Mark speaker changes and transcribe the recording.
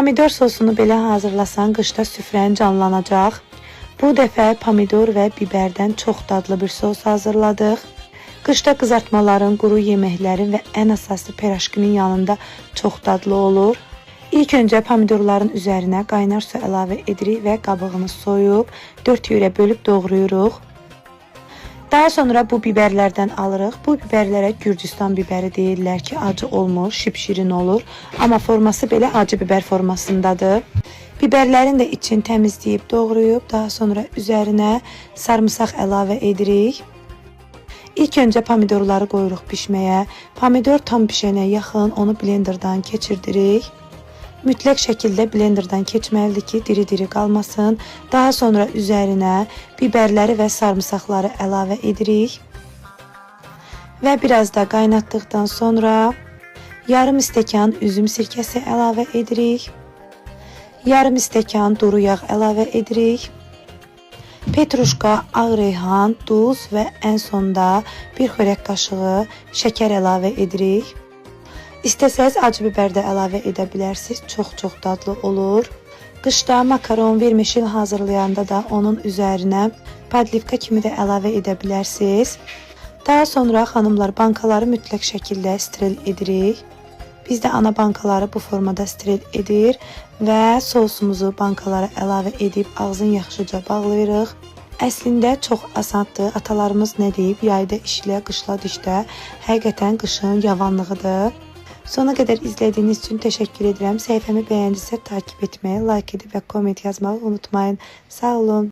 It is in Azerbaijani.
Speaker 1: Pomidor sosunu belə hazırlasan qışda süfrən canlanacaq. Bu dəfə pomidor və biberdən çox dadlı bir sos hazırladıq. Qışda qızartmaların, quru yeməklərin və ən əsası piraşkinin yanında çox dadlı olur. İlk öncə pomidorların üzərinə qaynar su əlavə edirik və qabığını soyub 4 yürə bölüb doğrayırıq. Daha sonra bu biberlərdən alırıq. Bu biberlərə Gürcüstan biberi deyirlər ki, acı olmur, şipşirin olur. Amma forması belə acı biber formasındadır. Biberlərin də için təmizləyib doğrayıb, daha sonra üzərinə sarımsaq əlavə edirik. İlk öncə pomidorları qoyuruq pişməyə. Pomidor tam pişənə yaxın onu blenderdan keçirdirik. Mütləq şəkildə blenderdan keçməlidir ki, diri-diri qalmasın. Daha sonra üzərinə biberləri və sarımsaqları əlavə edirik. Və biraz da qaynatdıqdan sonra yarım stəkan üzüm sirkəsi əlavə edirik. Yarım stəkan duru yağ əlavə edirik. Petruşka, ağ reyhan, duz və ən sonda bir xörək qaşığı şəkər əlavə edirik. İstəsəz acı biber də əlavə edə bilərsiniz. Çox dadlı olur. Qışda makaron, vermişil hazırlayanda da onun üzərinə padlivka kimi də əlavə edə bilərsiniz. Daha sonra xanımlar bankaları mütləq şəkildə steril edirik. Biz də ana bankaları bu formada steril edir və sosumuzu bankalara əlavə edib ağzını yaxşıca bağlayırıq. Əslində çox asandır. Atalarımız nə deyib? Yayda işlə, qışla dişlə. Həqiqətən qışın yavanlığıdır. Sona qədər izlədiyiniz üçün təşəkkür edirəm. Səhifəmi bəyəndisə takip etməyi, like edib və komment yazmağı unutmayın. Sağ olun.